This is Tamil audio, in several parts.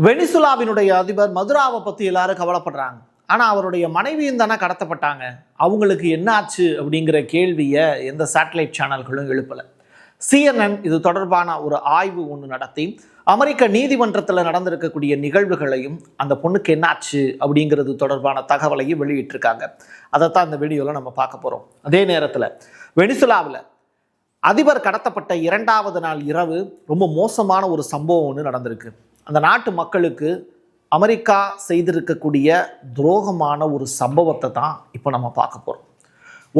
வெனிசுலாவினுடைய அதிபர் மதுராவை பற்றி எல்லாரும் கவலைப்படுறாங்க. ஆனால் அவருடைய மனைவியும் தானே கடத்தப்பட்டாங்க, அவங்களுக்கு என்ன ஆச்சு அப்படிங்கிற கேள்வியை எந்த சேட்டலைட் சேனல்களும் எழுப்பலை. CNN இது தொடர்பான ஒரு ஆய்வு ஒன்று நடத்தி அமெரிக்க நீதிமன்றத்தில் நடந்திருக்கக்கூடிய நிகழ்வுகளையும் அந்த பொண்ணுக்கு என்னாச்சு அப்படிங்கிறது தொடர்பான தகவலையும் வெளியிட்டிருக்காங்க. அதைத்தான் இந்த வீடியோவில் நம்ம பார்க்க போகிறோம். அதே நேரத்தில் வெனிசுலாவில் அதிபர் கடத்தப்பட்ட 2வது நாள் இரவு ரொம்ப மோசமான ஒரு சம்பவம் ஒன்று நடந்திருக்கு. அந்த நாட்டு மக்களுக்கு அமெரிக்கா செய்திருக்கக்கூடிய துரோகமான ஒரு சம்பவத்தை தான் இப்போ நம்ம பார்க்க போகிறோம்.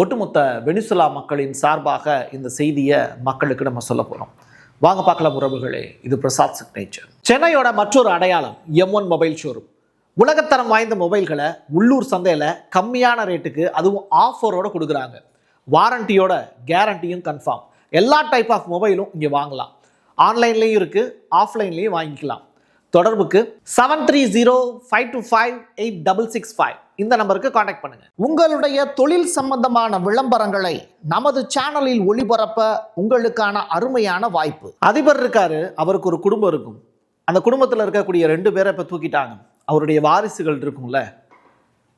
ஒட்டுமொத்த வெனிசுலா மக்களின் சார்பாக இந்த செய்தியை மக்களுக்கு நம்ம சொல்ல போகிறோம். வாங்க பார்க்கலாம் உறவுகளே, இது பிரசாத் சிக்னேச்சர். சென்னையோட மற்றொரு அடையாளம் M1 மொபைல் ஷோரூம். உலகத்தரம் வாய்ந்த மொபைல்களை உள்ளூர் சந்தையில் கம்மியான ரேட்டுக்கு, அதுவும் ஆஃபரோடு கொடுக்குறாங்க. வாரண்டியோட கேரண்டியும் கன்ஃபார்ம். எல்லா டைப் ஆஃப் மொபைலும் இங்கே வாங்கலாம். ஆன்லைன்லேயும் இருக்குது, ஆஃப்லைன்லேயும் வாங்கிக்கலாம். தொடர்புக்கு 7305258665 இந்த நம்பருக்கு கான்டாக்ட் பண்ணுங்க. உங்களுடைய தொழில் சம்பந்தமான விளம்பரங்களை நமது சேனலில் ஒளிபரப்ப உங்களுக்கான அருமையான வாய்ப்பு. அதிபர் இருக்காரு, அவருக்கு ஒரு குடும்பம் இருக்கும். அந்த குடும்பத்தில் இருக்கக்கூடிய 2 பேரை இப்போ தூக்கிட்டாங்க. அவருடைய வாரிசுகள் இருக்கும்ல,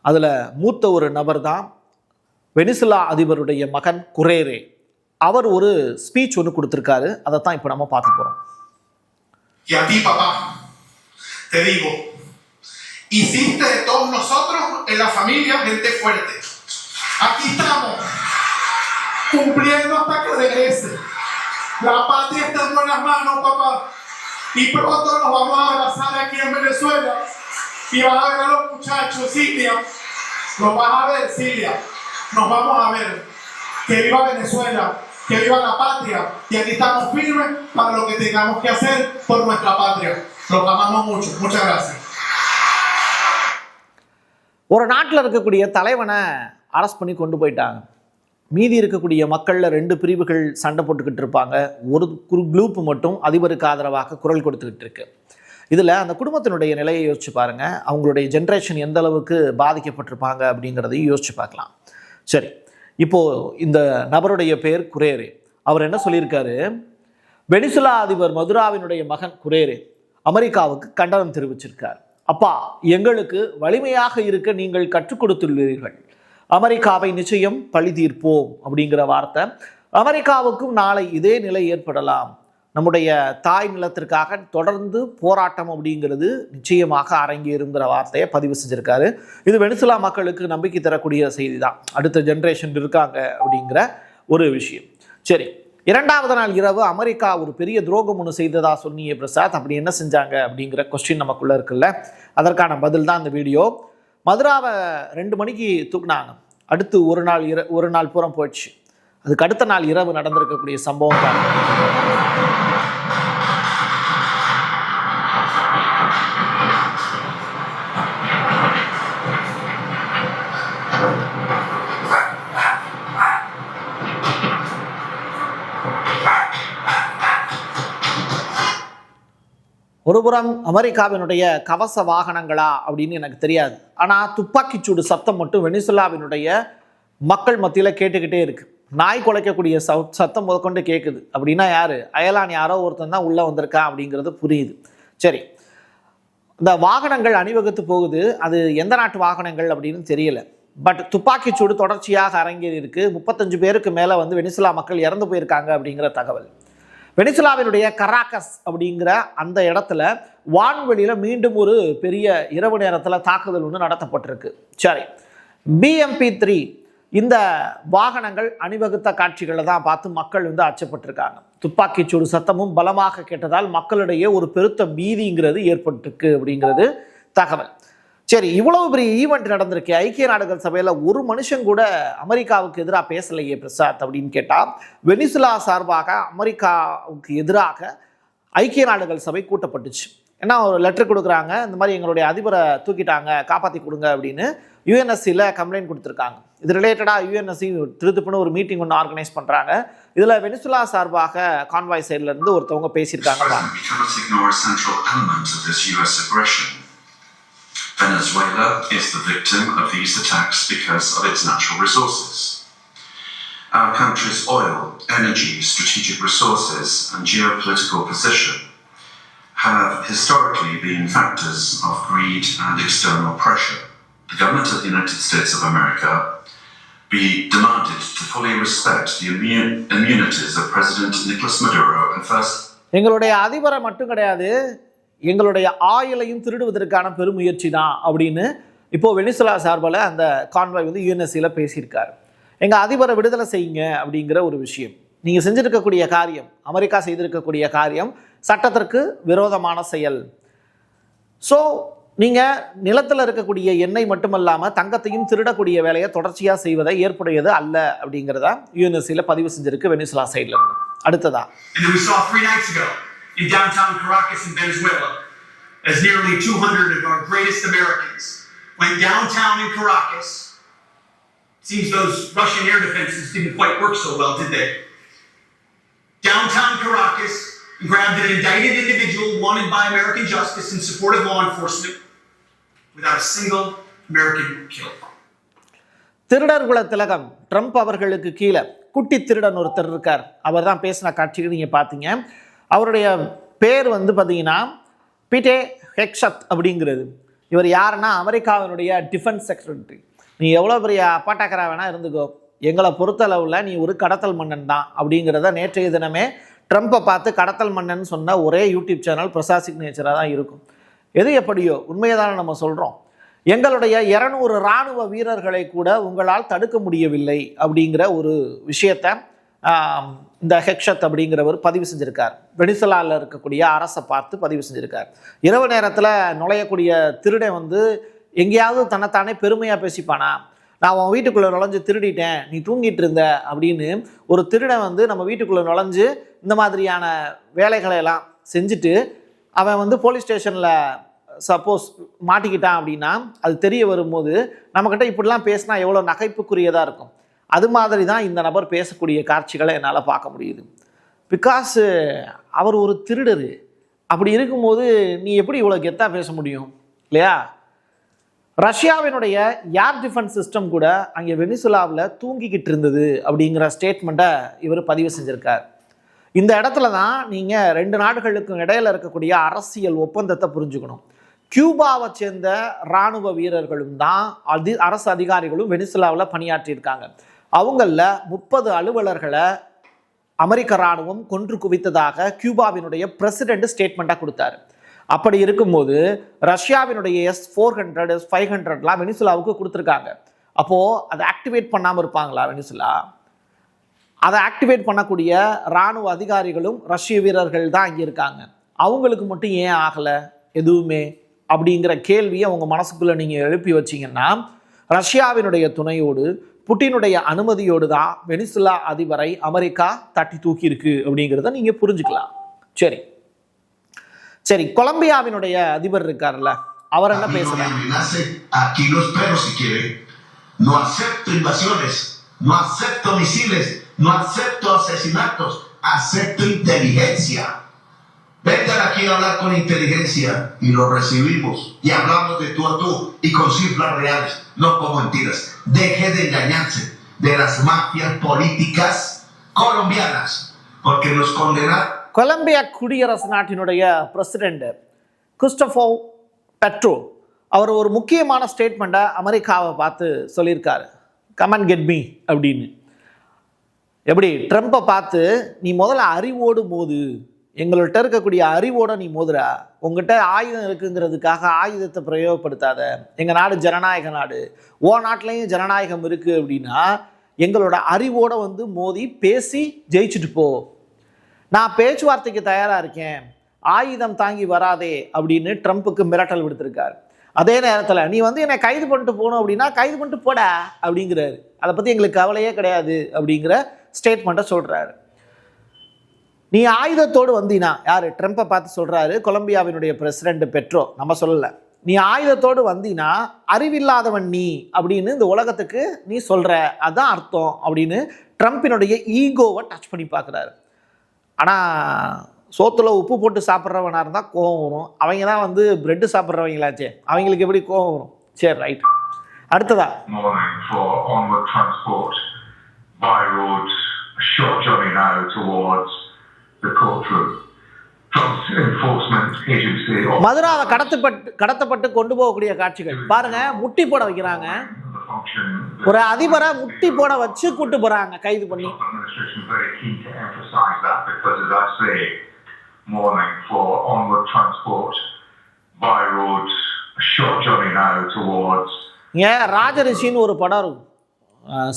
அதில் மூத்த ஒரு நபர் தான் வெனிசுலா அதிபருடைய மகன் குரேரே. அவர் ஒரு ஸ்பீச் ஒன்று கொடுத்துருக்காரு. அதை தான் இப்போ நம்ம பார்க்க போகிறோம். Te digo, hiciste de todos nosotros en la familia gente fuerte. Aquí estamos, cumpliendo hasta que regrese. La patria está en buenas manos, papá. Y pronto nos vamos a abrazar aquí en Venezuela. Y vas a ver a los muchachos, Silvia. Los vas a ver, Silvia. Nos vamos a ver. Que viva Venezuela, que viva la patria. Y aquí estamos firmes para lo que tengamos que hacer por nuestra patria. Los amamos mucho. Muchas gracias. ஒரு நாட்டில் இருக்கக்கூடிய தலைவனை அரெஸ்ட் பண்ணி கொண்டு போயிட்டாங்க. மீதி இருக்கக்கூடிய மக்களில் 2 பிரிவுகள் சண்டை போட்டுக்கிட்டு இருப்பாங்க. ஒரு குரூப் மட்டும் அதிபருக்கு ஆதரவாக குரல் கொடுத்துக்கிட்டு இருக்கு. இதில் அந்த குடும்பத்தினுடைய நிலையை யோசிச்சு பாருங்க. அவங்களுடைய ஜென்ரேஷன் எந்த அளவுக்கு பாதிக்கப்பட்டிருப்பாங்க அப்படிங்கிறதையும் யோசிச்சு பார்க்கலாம். சரி, இப்போது இந்த நபருடைய பேர் குரேரே. அவர் என்ன சொல்லியிருக்காரு? வெனிசுலா அதிபர் மதுராவினுடைய மகன் குரேரே அமெரிக்காவுக்கு கண்டனம் தெரிவிச்சிருக்கார். அப்பா, எங்களுக்கு வலிமையாக இருக்க நீங்கள் கற்றுக் கொடுத்துள்ளீர்கள். அமெரிக்காவை நிச்சயம் பழி தீர்ப்போம் அப்படிங்கிற வார்த்தை. அமெரிக்காவுக்கும் நாளை இதே நிலை ஏற்படலாம். நம்முடைய தாய் நிலத்திற்காக தொடர்ந்து போராட்டம் அப்படிங்கிறது நிச்சயமாக அரங்கேறுங்கிற வார்த்தையை பதிவு செஞ்சிருக்காரு. இது வெனிசுலா மக்களுக்கு நம்பிக்கை தரக்கூடிய செய்தி தான். அடுத்த ஜென்ரேஷன் இருக்காங்க அப்படிங்கிற ஒரு விஷயம். சரி, 2வது நாள் இரவு அமெரிக்கா ஒரு பெரிய துரோகம் ஒன்று செய்ததா சொன்னீங்க பிரசாத். அப்படி என்ன செஞ்சாங்க அப்படிங்கிற கொஸ்டின் நமக்குள்ளே இருக்குல்ல, அதற்கான பதில் தான் இந்த வீடியோ. மதுராவை 2 மணிக்கு தூக்குனாங்க. அடுத்து ஒரு நாள் பூரம் போயிடுச்சு. அதுக்கு அடுத்த நாள் இரவு நடந்திருக்கக்கூடிய சம்பவம் தான். ஒருபுறம் அமெரிக்காவினுடைய கவச வாகனங்களா அப்படின்னு எனக்கு தெரியாது. ஆனால் துப்பாக்கிச்சூடு சத்தம் மட்டும் வெனிசுலாவினுடைய மக்கள் மத்தியில் கேட்டுக்கிட்டே இருக்கு. நாய் குலைக்கக்கூடிய சத்தம் முதற்கொண்டு கேட்குது. அப்படின்னா யார்? அயலான் யாரோ ஒருத்தன் தான் உள்ளே வந்திருக்கான் அப்படிங்கிறது புரியுது. சரி, இந்த வாகனங்கள் அணிவகுத்து போகுது. அது எந்த நாட்டு வாகனங்கள் அப்படின்னு தெரியல. பட் துப்பாக்கிச்சூடு தொடர்ச்சியாக அரங்கேறி இருக்கு. 35 பேருக்கு மேலே வெனிசுலா மக்கள் இறந்து போயிருக்காங்க அப்படிங்கிற தகவல். வெனிசுலாவினுடைய கராக்கஸ் அப்படிங்கிற அந்த இடத்துல வான்வெளியில் மீண்டும் ஒரு பெரிய இரவு நேரத்தில் தாக்குதல் ஒன்று நடத்தப்பட்டிருக்கு. சரி, BMP-3 இந்த வாகனங்கள் அணிவகுத்த காட்சிகளை தான் பார்த்து மக்கள் அச்சப்பட்டிருக்காங்க. துப்பாக்கிச்சூடு சத்தமும் பலமாக கேட்டதால் மக்களிடையே ஒரு பெருத்த பீதிங்கிறது ஏற்பட்டிருக்கு அப்படிங்கிறது தகவல். சரி, இவ்வளவு பெரிய ஈவெண்ட் நடந்திருக்கு. ஐக்கிய நாடுகள் சபையில் ஒரு மனுஷன் கூட அமெரிக்காவுக்கு எதிராக பேசலையே பிரசாத் அப்படின்னு கேட்டால், வெனிசுலா சார்பாக அமெரிக்காவுக்கு எதிராக ஐக்கிய நாடுகள் சபை கூட்டப்பட்டுச்சு. ஏன்னா ஒரு லெட்டர் கொடுக்குறாங்க, இந்த மாதிரி எங்களுடைய அதிபரை தூக்கிட்டாங்க, காப்பாற்றி கொடுங்க அப்படின்னு UNSCயில் கம்ப்ளைண்ட் கொடுத்துருக்காங்க. இது ரிலேட்டடாக UNSC திருத்துப்புன்னு ஒரு மீட்டிங் ஒன்று ஆர்கனைஸ் பண்ணுறாங்க. இதில் வெனிசுலா சார்பாக கான்வாய் சைட்லேருந்து ஒருத்தவங்க பேசியிருக்காங்க. Venezuela is the victim of these attacks because of its natural resources. Our country's oil, energy, strategic resources, and geopolitical position have historically been factors of greed and external pressure. The government of the United States of America be demanded to fully respect the immunities of President Nicolas Maduro and first. எங்களுடைய அதிபரை மட்டும் கிடையாது, எங்களுடைய ஆயுளையும் திருடுவதற்கான பெருமுயற்சி தான் அப்படின்னு இப்போ வெனிசுலா சார்பில் அந்த கான்வாய் வந்து யுஎன்எஸ்சியில் பேசியிருக்காரு. எங்கள் அதிபரை விடுதலை செய்யுங்க அப்படிங்கிற ஒரு விஷயம். நீங்கள் செஞ்சிருக்கக்கூடிய காரியம், அமெரிக்கா செய்திருக்கக்கூடிய காரியம் சட்டத்திற்கு விரோதமான செயல். ஸோ நீங்கள் நிலத்தில் இருக்கக்கூடிய எண்ணெய் மட்டுமல்லாமல் தங்கத்தையும் திருடக்கூடிய வேலையை தொடர்ச்சியாக செய்வதை ஏற்புடையது அல்ல அப்படிங்கிறத யுஎன்எஸ்சியில் பதிவு செஞ்சிருக்கு வெனிசுலா சைடில் இருந்து. அடுத்ததா we saw 3 nights ago in downtown Caracas in Venezuela as nearly 200 of our greatest Americans went downtown in Caracas. Seems those Russian air defenses didn't quite work so well, did they? Downtown Caracas and grabbed an indicted individual wanted by American justice in support of law enforcement without a single American killed. திருடர் குல திலகம் ட்ரம்ப் அவர்களுக்கு கீழே குட்டி திருடன் ஒருத்தர் இருக்கார். அவர் தான் பேசின காட்சிகள் நீங்கள் பார்த்தீங்க. அவருடைய பேர் வந்து பார்த்தீங்கன்னா பீட்டே ஹெக்ஷத் அப்படிங்கிறது. இவர் யாருன்னா அமெரிக்காவினுடைய டிஃபென்ஸ் செக்ரட்டரி. நீ எவ்வளோ பெரிய அப்பாட்டாக்கரா வேணால் இருந்துக்கோ, எங்களை பொறுத்தளவில் நீ ஒரு கடத்தல் மன்னன் தான் அப்படிங்கிறத நேற்றைய தினமே ட்ரம்ப்பை பார்த்து கடத்தல் மன்னன் சொன்ன ஒரே யூடியூப் சேனல் பிரசாத் சிக்னேச்சராக தான் இருக்கும். எது எப்படியோ உண்மையை தானே நம்ம சொல்கிறோம். எங்களுடைய 200 இராணுவ வீரர்களை கூட உங்களால் தடுக்க முடியவில்லை அப்படிங்கிற ஒரு விஷயத்தை இந்த ஹெக்ஷத் அப்படிங்கிறவர் பதிவு செஞ்சுருக்கார். வெனிசுலாவில் இருக்கக்கூடிய அரசை பார்த்து பதிவு செஞ்சுருக்கார். இரவு நேரத்தில் நுழையக்கூடிய திருடன் வந்து எங்கேயாவது தன்னைத்தானே பெருமையாக பேசிப்பானா, நான் உன் வீட்டுக்குள்ளே நுழைஞ்சு திருடிட்டேன், நீ தூங்கிட்டு இருந்த அப்படின்னு ஒரு திருடன் வந்து நம்ம வீட்டுக்குள்ளே நுழைஞ்சு இந்த மாதிரியான வேலைகளை எல்லாம் செஞ்சுட்டு அவன் வந்து போலீஸ் ஸ்டேஷனில் சப்போஸ் மாட்டிக்கிட்டான் அப்படின்னா அது தெரிய வரும்போது நம்மக்கிட்ட இப்படிலாம் பேசினா எவ்வளோ நகைப்புக்குரியதாக இருக்கும். அது மாதிரி தான் இந்த நபர் பேசக்கூடிய காட்சிகளை என்னால் பார்க்க முடியுது. பிகாஸ் அவர் ஒரு திருடர். அப்படி இருக்கும்போது நீ எப்படி இவ்வளோ கெத்தாக பேச முடியும் இல்லையா? ரஷ்யாவினுடைய ஏர் டிஃபென்ஸ் சிஸ்டம் கூட அங்கே வெனிசுலாவில் தூங்கிக்கிட்டு இருந்தது அப்படிங்கிற ஸ்டேட்மெண்ட்டை இவர் பதிவு செஞ்சுருக்கார். இந்த இடத்துல தான் நீங்கள் 2 நாடுகளுக்கும் இடையில் இருக்கக்கூடிய அரசியல் ஒப்பந்தத்தை புரிஞ்சுக்கணும். கியூபாவை சேர்ந்த இராணுவ வீரர்களும் தான் அரசு அதிகாரிகளும் வெனிசுலாவில் பணியாற்றியிருக்காங்க. அவங்களில் 30 அலுவலர்களை அமெரிக்க இராணுவம் கொன்று குவித்ததாக கியூபாவினுடைய பிரசிடென்ட் ஸ்டேட்மெண்ட்டாக கொடுத்தாரு. அப்படி இருக்கும்போது ரஷ்யாவினுடைய S-400 S-500லாம் வெனிசுலாவுக்கு கொடுத்துருக்காங்க. அப்போது அதை ஆக்டிவேட் பண்ணாமல் இருப்பாங்களா வெனிசுலா? அதை ஆக்டிவேட் பண்ணக்கூடிய இராணுவ அதிகாரிகளும் ரஷ்ய வீரர்கள் தான் இங்கே இருக்காங்க. அவங்களுக்கு மட்டும் ஏன் ஆகலை எதுவுமே அப்படிங்கிற கேள்வியை உங்கள் மனசுக்குள்ளே நீங்கள் எழுப்பி வச்சிங்கன்னா ரஷ்யாவினுடைய துணையோடு புட்டினுடைய அனுமதியோடு தான் வெனிசுலா அதிபரை அமெரிக்கா தட்டி தூக்கியிருக்கு அப்படிங்கிறத நீங்கள் புரிஞ்சுக்கலாம். சரி கொலம்பியாவினுடைய அதிபர் இருக்கார்ல, அவர் என்ன பேசுறாரு? No acepto misiles, no acepto asesinatos, acepto inteligencia. Vengan aquí a hablar con inteligencia y lo recibimos y hablamos de tú a tú y con cifras reales, no con mentiras. Deje de engañarse de las mafias políticas colombianas, porque nos condenaron. Colombia குடியரசு நாட்டினுடைய பிரசிடென்ட் குஸ்டோஃபோ பெட்ரோ அவர் ஒரு முக்கியமான ஸ்டேட்மெண்ட்டை அமெரிக்காவை பார்த்து சொல்லியிருக்காரு. கம் அண்ட் கெட் மீ அப்படின்னு. எப்படி ட்ரம்ப்பை பார்த்து நீ முதல்ல அறிவோடு மோது, எங்கள்கிட்ட இருக்கக்கூடிய அறிவோடு நீ மோதுறா, உங்கள்கிட்ட ஆயுதம் இருக்குங்கிறதுக்காக ஆயுதத்தை பிரயோகப்படுத்தாத, எங்கள் நாடு ஜனநாயக நாடு, ஓ நாட்டிலையும் ஜனநாயகம் இருக்குது அப்படின்னா எங்களோட அறிவோடு வந்து மோதி பேசி ஜெயிச்சுட்டு போ, நான் பேச்சுவார்த்தைக்கு தயாராக இருக்கேன், ஆயுதம் தாங்கி வராதே அப்படின்னு ட்ரம்ப்புக்கு மிரட்டல் விடுத்திருக்காரு. அதே நேரத்தில் நீ வந்து என்னை கைது பண்ணிட்டு போகணும் அப்படின்னா கைது பண்ணிட்டு போட அப்படிங்கிறாரு. அதை பற்றி எங்களுக்கு கவலையே கிடையாது அப்படிங்கிற ஸ்டேட்மெண்ட்டை சொல்கிறாரு. நீ ஆயுதத்தோடு வந்தீனா, யார் ட்ரம்ப்பை பார்த்து சொல்கிறாரு கொலம்பியாவினுடைய பிரசிடென்ட் பெட்ரோ, நம்ம சொல்லலை, நீ ஆயுதத்தோடு வந்தீனா அறிவில்லாதவன் நீ அப்படின்னு இந்த உலகத்துக்கு நீ சொல்கிற, அதுதான் அர்த்தம் அப்படின்னு ட்ரம்ப்பினுடைய ஈகோவை டச் பண்ணி பார்க்குறாரு. ஆனால் சோத்துல உப்பு போட்டு சாப்பிட்றவனாக இருந்தால் கோவம் வரும். அவங்க தான் வந்து பிரெட்டு சாப்பிட்றவங்களாச்சே, அவங்களுக்கு எப்படி கோவம் வரும்? சரி, ரைட். அடுத்ததா morning for onward transport by road, a short journey now towards the courtroom. Drugs Enforcement Agency மதுராவை கடத்தப்பட்டு கொண்டு போகக்கூடிய காட்சிகள் பாருங்க. முட்டி போட வைக்கிறாங்க. the function ஒரு அதிபரை முட்டி போட வச்சு கூட்டு போறாங்க கைது பண்ணி. the administration very keen to emphasize that because, as I say, mourning for onward transport by road, a short journey now towards ராஜரிஷின்னு ஒரு படம் இருக்கும்,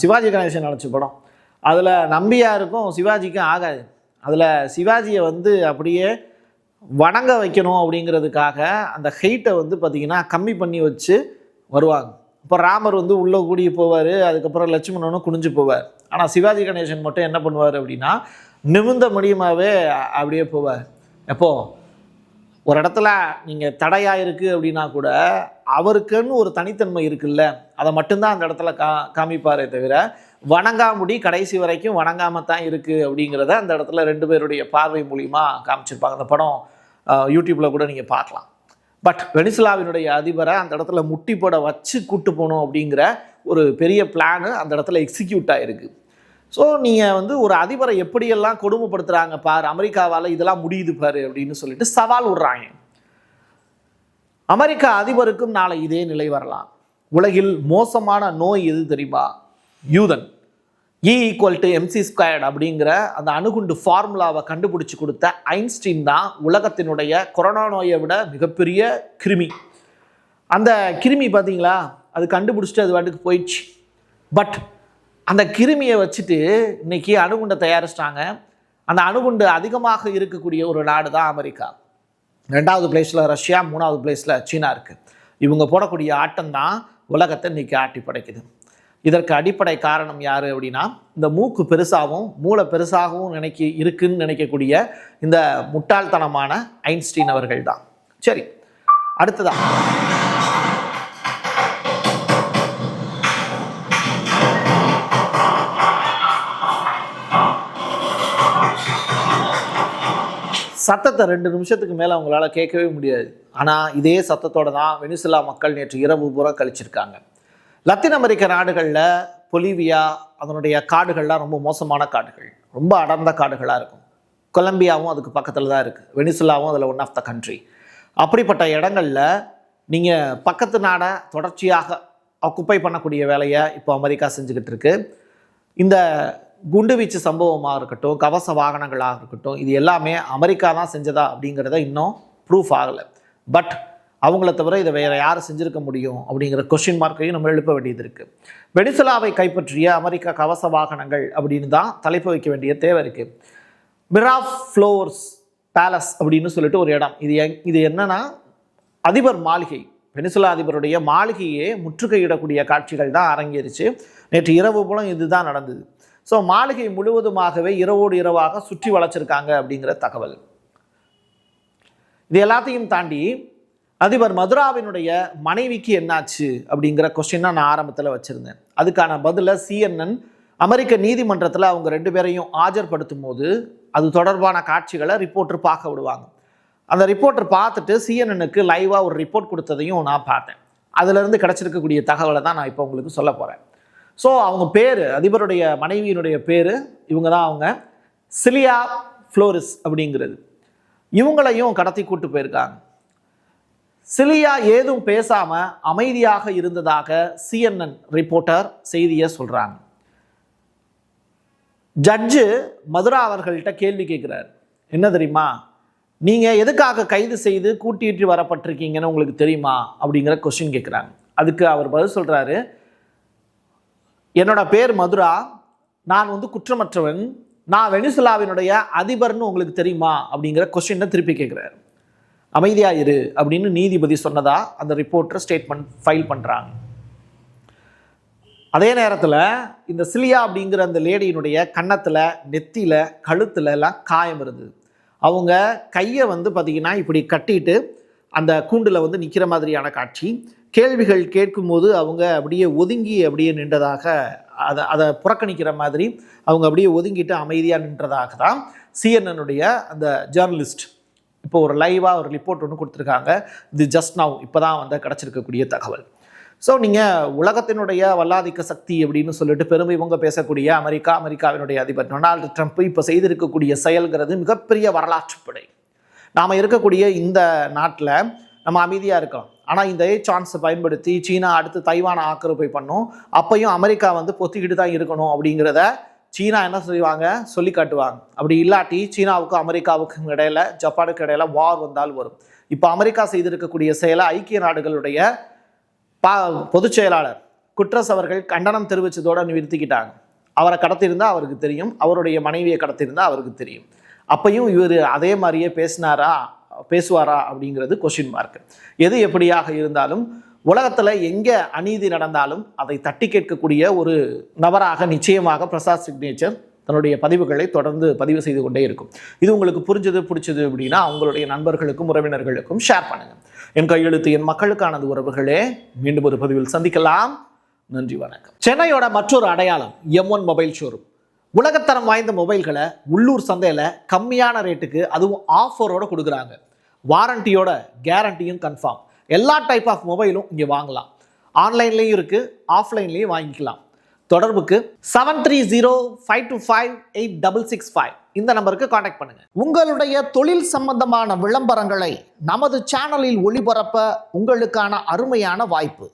சிவாஜி கணேசன் நடிச்ச படம். அதில் நம்பியாருக்கும் சிவாஜிக்கும் ஆகாது. அதில் சிவாஜியை வந்து அப்படியே வணங்க வைக்கணும் அப்படிங்கிறதுக்காக அந்த ஹைட்டை வந்து பார்த்திங்கன்னா கம்மி பண்ணி வச்சு வருவாங்க. இப்போ ராமர் வந்து உள்ளே கூடி போவார், அதுக்கப்புறம் லட்சுமணனும் குனிஞ்சு போவார். ஆனால் சிவாஜி கணேசன் மட்டும் என்ன பண்ணுவார் அப்படின்னா நிமிர்ந்த முடியுமாவே அப்படியே போவார். எப்போது ஒரு இடத்துல நீங்கள் தடையாக இருக்குது அப்படின்னா கூட அவருக்குன்னு ஒரு தனித்தன்மை இருக்குல்ல, அதை மட்டும்தான் அந்த இடத்துல காமிப்பாரே தவிர வணங்காமுடி கடைசி வரைக்கும் வணங்காமல் தான் இருக்குது அப்படிங்கிறத அந்த இடத்துல 2 பேருடைய பார்வை மூலிமா காமிச்சிருப்பாங்க. அந்த படம் யூடியூப்பில் கூட நீங்கள் பார்க்கலாம். பட் வெனிசுலாவினுடைய அதிபரை அந்த இடத்துல முட்டி போட வச்சு கூட்டு போகணும் அப்படிங்கிற ஒரு பெரிய பிளானு அந்த இடத்துல எக்ஸிக்யூட் ஆகிருக்கு. ஸோ நீங்கள் வந்து ஒரு அதிபரை எப்படியெல்லாம் கொடுமைப்படுத்துகிறாங்க பார், அமெரிக்காவால் இதெல்லாம் முடியுது பாரு அப்படின்னு சொல்லிட்டு சவால் விடுறாங்க. அமெரிக்கா அதிபருக்கும் நாளை இதே நிலை வரலாம். உலகில் மோசமான நோய் எது தெரியுமா? யூதன். E=mc² அப்படிங்கிற அந்த அணுகுண்டு ஃபார்முலாவை கண்டுபிடிச்சி கொடுத்த ஐன்ஸ்டீன் தான் உலகத்தினுடைய கொரோனா நோயை விட மிகப்பெரிய கிருமி. அந்த கிருமி பார்த்தீங்களா, அது கண்டுபிடிச்சிட்டு அது வாட்டுக்கு போயிடுச்சு. பட் அந்த கிருமியை வச்சுட்டு இன்னைக்கு அணுகுண்டை தயாரிச்சிட்டாங்க. அந்த அணுகுண்டு அதிகமாக இருக்கக்கூடிய ஒரு நாடு தான் அமெரிக்கா. 2வது பிளேஸில் ரஷ்யா, 3வது பிளேஸில் சீனா இருக்குது. இவங்க போடக்கூடிய ஆட்டம் தான் உலகத்தை இன்னைக்கு ஆட்டி படைக்குது. இதற்கு அடிப்படை காரணம் யார் அப்படின்னா இந்த மூக்கு பெருசாகவும் மூளை பெருசாகவும் இருக்குன்னு நினைக்கக்கூடிய இந்த முட்டாள்தனமான ஐன்ஸ்டீன் அவர்கள் தான். சரி, அடுத்ததான் சத்தத்தை 2 நிமிஷத்துக்கு மேலே அவங்களால கேட்கவே முடியாது. ஆனால் இதே சத்தத்தோடு தான் வெனிசுலா மக்கள் நேற்று இரவு பூரா கழிச்சிருக்காங்க. லத்தீன் அமெரிக்க நாடுகளில் பொலிவியா அதனுடைய காடுகள்லாம் ரொம்ப மோசமான காடுகள், ரொம்ப அடர்ந்த காடுகளாக இருக்கும். கொலம்பியாவும் அதுக்கு பக்கத்தில் தான் இருக்குது. வெனிசுலாவும் அதில் ஒன் ஆஃப் த கண்ட்ரி. அப்படிப்பட்ட இடங்களில் நீங்கள் பக்கத்து நாடை தொடர்ச்சியாக ஆக்குப்பை பண்ணக்கூடிய வேலையை இப்போ அமெரிக்கா செஞ்சுக்கிட்டு இருக்கு. இந்த குண்டுவீச்சு சம்பவமாக இருக்கட்டும், கவச வாகனங்களாக இருக்கட்டும், இது எல்லாமே அமெரிக்கா தான் செஞ்சதா அப்படிங்கிறத இன்னும் ப்ரூஃப் ஆகலை. பட் அவங்கள தவிர இதை வேறு யார் செஞ்சுருக்க முடியும் அப்படிங்கிற கொஸ்டின் மார்க்கையும் நம்ம எழுப்ப வேண்டியது இருக்குது. வெனிசுலாவை கைப்பற்றிய அமெரிக்கா கவச வாகனங்கள் அப்படின்னு தான் தலைப்பு வைக்க வேண்டிய தேவை இருக்குது. மிராஃப்ளோர்ஸ் பேலஸ் அப்படின்னு சொல்லிட்டு ஒரு இடம். இது என்னன்னா அதிபர் மாளிகை, வெனிசுலா அதிபருடைய மாளிகையே முற்றுகையிடக்கூடிய காட்சிகள் தான் அரங்கேறிச்சு. நேற்று இரவு போல இதுதான் நடந்தது. ஸோ மாளிகை முழுவதுமாகவே இரவோடு இரவாக சுற்றி வளைச்சிருக்காங்க அப்படிங்கிற தகவல். இது எல்லாத்தையும் தாண்டி அதிபர் மதுராவினுடைய மனைவிக்கு என்னாச்சு அப்படிங்கிற கொஸ்டின் நான் ஆரம்பத்தில் வச்சுருந்தேன். அதுக்கான பதிலை CNN அமெரிக்க நீதிமன்றத்தில் அவங்க 2 பேரையும் ஆஜர்படுத்தும் போது அது தொடர்பான காட்சிகளை ரிப்போர்ட்டர் பார்க்க விடுவாங்க. அந்த ரிப்போர்ட்டர் பார்த்துட்டு CNNக்கு லைவாக ஒரு ரிப்போர்ட் கொடுத்ததையும் நான் பார்த்தேன். அதிலிருந்து கிடச்சிருக்கக்கூடிய தகவலை தான் நான் இப்போ உங்களுக்கு சொல்ல போகிறேன். ஸோ அவங்க பேர், அதிபருடைய மனைவியினுடைய பேர் இவங்க தான், அவங்க சிலியா ஃப்ளோரிஸ் அப்படிங்கிறது. இவங்களையும் கடத்தி கூட்டு போயிருக்காங்க. சிலியா ஏதும் பேசாமல் அமைதியாக இருந்ததாக CNN ரிப்போர்ட்டர் செய்தியை சொல்கிறாங்க. ஜட்ஜு மதுரா அவர்கள்ட்ட கேள்வி கேட்குறாரு. என்ன தெரியுமா, நீங்கள் எதுக்காக கைது செய்து கூட்டிட்டு வரப்பட்டிருக்கீங்கன்னு உங்களுக்கு தெரியுமா அப்படிங்கிற கொஸ்டின் கேட்குறாங்க. அதுக்கு அவர் பதில் சொல்கிறாரு, என்னோட பேர் மதுரா, நான் குற்றமற்றவன், நான் வெனிசுலாவினுடைய அதிபர்னு உங்களுக்கு தெரியுமா அப்படிங்கிற கொஸ்டினை திருப்பி கேட்குறாரு. அமைதியாக இரு அப்படின்னு நீதிபதி சொன்னதா அந்த ரிப்போர்ட்டர் ஸ்டேட்மெண்ட் ஃபைல் பண்ணுறாங்க. அதே நேரத்தில் இந்த சிலியா அப்படிங்கிற அந்த லேடியினுடைய கன்னத்தில், நெத்தியில், கழுத்தில் எல்லாம் காயம் இருந்தது. அவங்க கையை பார்த்திங்கன்னா இப்படி கட்டிட்டு அந்த கூண்டில் நிற்கிற மாதிரியான காட்சி. கேள்விகள் கேட்கும்போது அவங்க அப்படியே ஒதுங்கி அப்படியே நின்றதாக, அதை புறக்கணிக்கிற மாதிரி அவங்க அப்படியே ஒதுங்கிட்டு அமைதியாக நின்றதாக தான் CNNனுடைய அந்த ஜேர்னலிஸ்ட் இப்போ ஒரு லைவாக ஒரு ரிப்போர்ட் ஒன்று கொடுத்துருக்காங்க. இது ஜஸ்ட் நவ் இப்போ தான் கிடச்சிருக்கக்கூடிய தகவல். ஸோ நீங்கள் உலகத்தினுடைய வல்லாதிக்க சக்தி அப்படின்னு சொல்லிட்டு பெருமை பேசக்கூடிய அமெரிக்காவினுடைய அதிபர் டொனால்டு ட்ரம்ப் இப்போ செய்திருக்கக்கூடிய செயல்கிறது மிகப்பெரிய வரலாற்று படை. நாம் இருக்கக்கூடிய இந்த நாட்டில் நம்ம அமைதியாக இருக்கலாம். ஆனால் இந்த சான்ஸை பயன்படுத்தி சீனா அடுத்து தைவானை ஆக்கிரமிப்பை பண்ணும். அப்பையும் அமெரிக்கா வந்து பொத்திக்கிட்டு தான் இருக்கணும் அப்படிங்கிறத சீனா என்ன செய்வாங்க, சொல்லி காட்டுவாங்க. அப்படி இல்லாட்டி சீனாவுக்கும் அமெரிக்காவுக்கும் இடையில, ஜப்பானுக்கு இடையில வார் வந்தால் வரும். இப்போ அமெரிக்கா செய்திருக்கக்கூடிய செயலை ஐக்கிய நாடுகளுடைய பொதுச் செயலாளர் குட்ரஸ் அவர்கள் கண்டனம் தெரிவித்ததோடு நிறுத்திக்கிட்டாங்க. அவரை கடத்தியிருந்தால் அவருக்கு தெரியும், அவருடைய மனைவியை கடத்தியிருந்தால் அவருக்கு தெரியும். அப்பையும் இவர் அதே மாதிரியே பேசுவாரா அப்படிங்கிறது கொஸ்டின் மார்க். எது எப்படியாக இருந்தாலும் உலகத்தில் எங்கே அநீதி நடந்தாலும் அதை தட்டி கேட்கக்கூடிய ஒரு நபராக நிச்சயமாக பிரசாத் சிக்னேச்சர் தன்னுடைய பதிவுகளை தொடர்ந்து பதிவு செய்து கொண்டே இருக்கும். இது உங்களுக்கு பிடிச்சது அப்படின்னா உங்களுடைய நண்பர்களுக்கும் உறவினர்களுக்கும் ஷேர் பண்ணுங்கள். என் கையெழுத்து என் மக்களுக்கானது உறவுகளே. மீண்டும் ஒரு பதிவில் சந்திக்கலாம். நன்றி, வணக்கம். சென்னையோட மற்றொரு அடையாளம் M1 மொபைல் ஷோரூம். உலகத்தரம் வாய்ந்த மொபைல்களை உள்ளூர் சந்தையில் கம்மியான ரேட்டுக்கு, அதுவும் ஆஃபரோட கொடுக்குறாங்க. வாரண்டியோட கேரண்டியும் கன்ஃபார்ம். எல்லா டைப் ஆஃப் மொபைலும் இங்கே வாங்கலாம். ஆன்லைன்லேயும் இருக்குது, ஆஃப்லைன்லேயும் வாங்கிக்கலாம். தொடர்புக்கு 7305258665 இந்த நம்பருக்கு காண்டாக்ட் பண்ணுங்க. உங்களுடைய தொழில் சம்பந்தமான விளம்பரங்களை நமது சேனலில் ஒளிபரப்ப உங்களுக்கான அருமையான வாய்ப்பு.